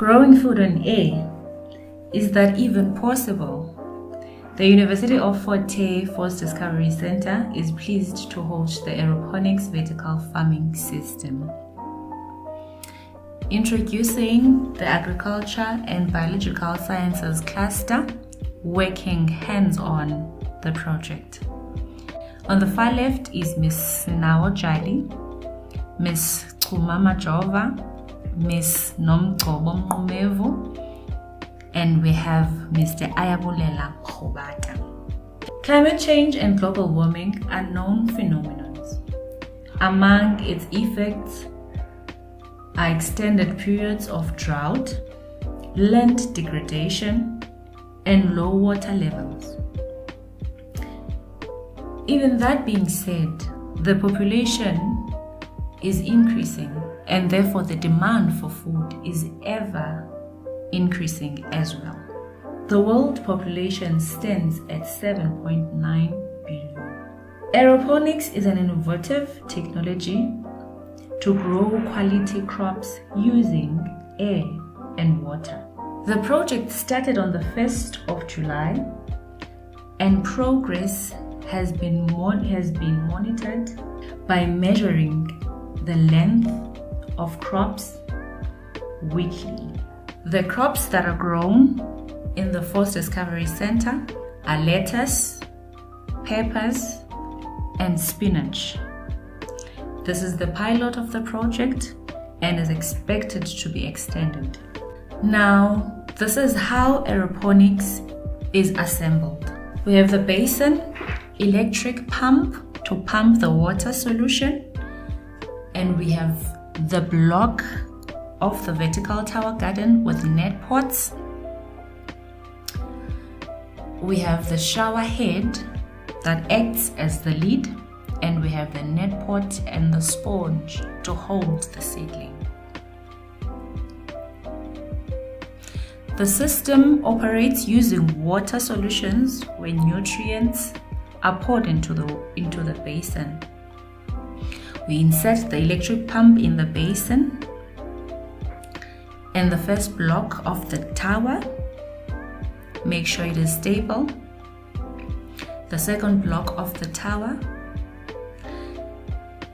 Growing food on air. Is that even possible? The University of Fort Hare Force Discovery Center is pleased to host the Aeroponics vertical farming system. Introducing the Agriculture and Biological Sciences cluster, working hands-on the project. On the far left is Ms. Nao Jali, Ms. Chumama Jova, Ms. Nomgcobo Mnqumevu, and we have Mr. Ayabulela Khobata. Climate change and global warming are known phenomena. Among its effects are extended periods of drought, land degradation, and low water levels. Even that being said, the population is increasing, and therefore the demand for food is ever increasing as well. The world population stands at 7.9 billion. Aeroponics is an innovative technology to grow quality crops using air and water. The project started on the 1st of July, and progress has been monitored by measuring the length of crops weekly. The crops that are grown in the Force Discovery Center are lettuce, peppers, and spinach. This is the pilot of the project and is expected to be extended. Now, this is how aeroponics is assembled. We have the basin, electric pump to pump the water solution, and we have the block of the vertical tower garden with net pots. We have the shower head that acts as the lid, and we have the net pot and the sponge to hold the seedling. The system operates using water solutions where nutrients are poured into the basin. We insert the electric pump in the basin and the first block of the tower. Make sure it is stable. The second block of the tower.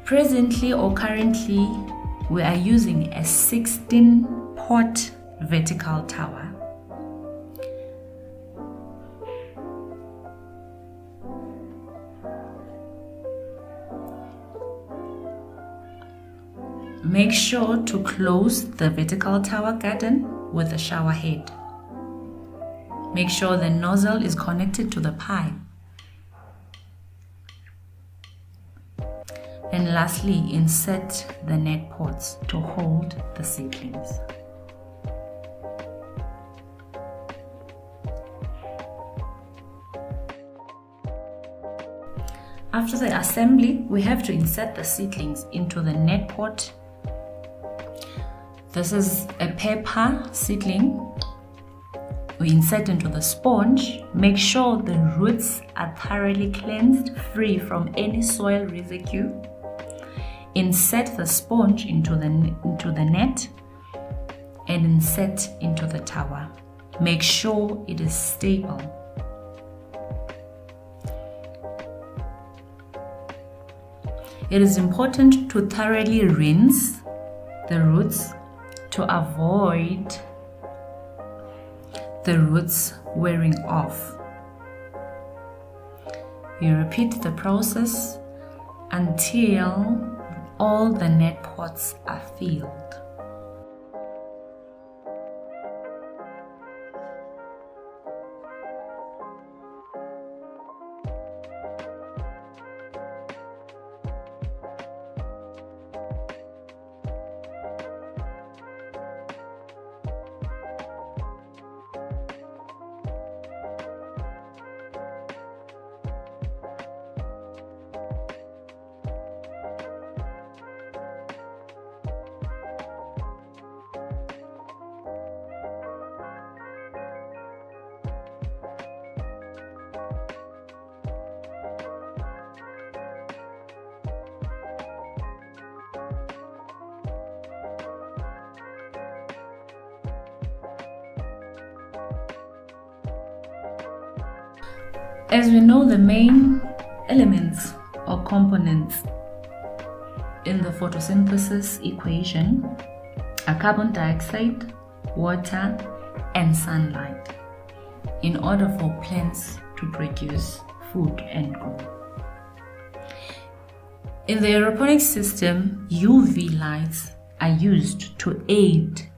Presently or currently, we are using a 16-pot vertical tower. Make sure to close the vertical tower garden with the shower head. Make sure the nozzle is connected to the pipe. And lastly, insert the net pots to hold the seedlings. After the assembly, we have to insert the seedlings into the net pot. This is a pepper seedling. We insert into the sponge. Make sure the roots are thoroughly cleansed, free from any soil residue. Insert the sponge into the net and insert into the tower. Make sure it is stable. It is important to thoroughly rinse the roots to avoid the roots wearing off. You repeat the process until all the net pots are filled. As we know, the main elements or components in the photosynthesis equation are carbon dioxide, water, and sunlight in order for plants to produce food and grow. In the aeroponics system, UV lights are used to aid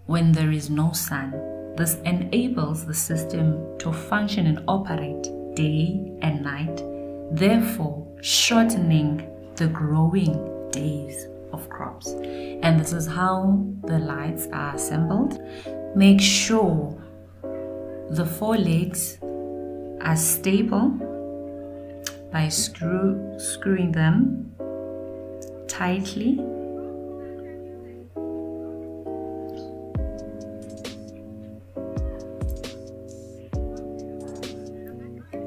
when there is no sun. This enables the system to function and operate day and night, therefore shortening the growing days of crops. And this is how the lights are assembled. Make sure the 4 legs are stable by screwing them tightly.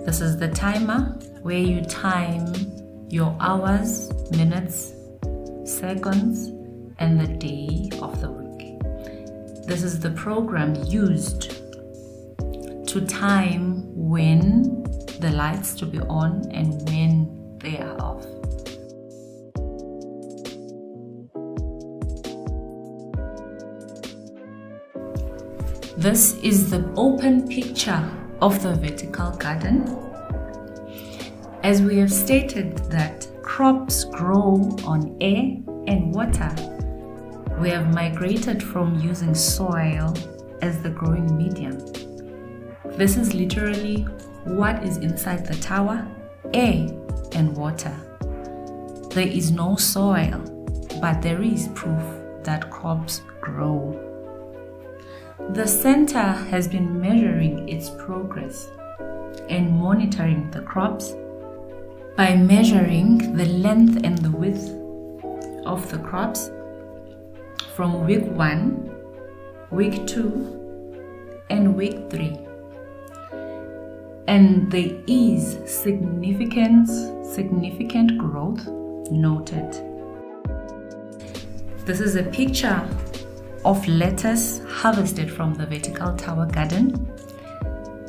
This is the timer where you time your hours, minutes, seconds, and the day of the week. This is the program used to time when the lights to be on and when they are off. This is the open picture of the vertical garden. As we have stated that crops grow on air and water, we have migrated from using soil as the growing medium. This is literally what is inside the tower: air and water. There is no soil, but there is proof that crops grow. The center has been measuring its progress and monitoring the crops by measuring the length and the width of the crops from week 1, week 2, and week 3. And there is significant growth noted. This is a picture of lettuce harvested from the vertical tower garden.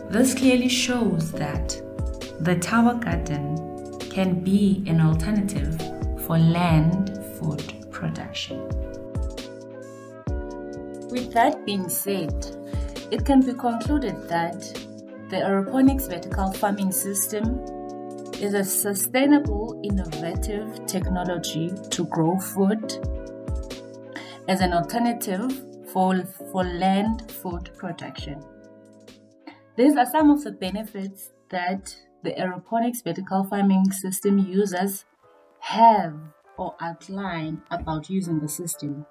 This clearly shows that the tower garden can be an alternative for land food production. With that being said, it can be concluded that the aeroponics vertical farming system is a sustainable, innovative technology to grow food as an alternative for land food production. These are some of the benefits that the aeroponics vertical farming system users have or outline about using the system.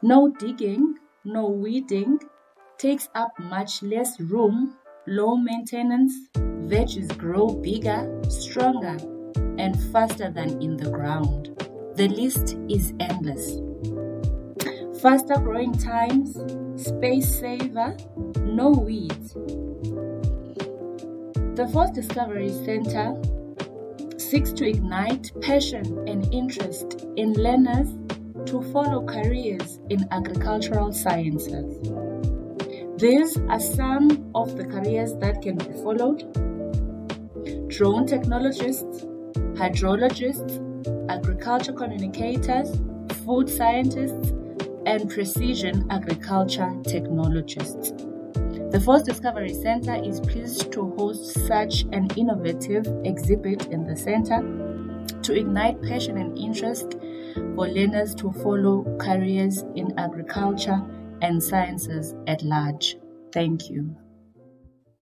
No digging, no weeding, takes up much less room, low maintenance, veggies grow bigger, stronger, and faster than in the ground. The list is endless. Faster growing times, space saver, no weeds. The Fourth Discovery Center seeks to ignite passion and interest in learners to follow careers in agricultural sciences. These are some of the careers that can be followed: drone technologists, hydrologists, agriculture communicators, food scientists, and precision agriculture technologists. The Fourth Discovery Center is pleased to host such an innovative exhibit in the center to ignite passion and interest for learners to follow careers in agriculture and sciences at large. Thank you.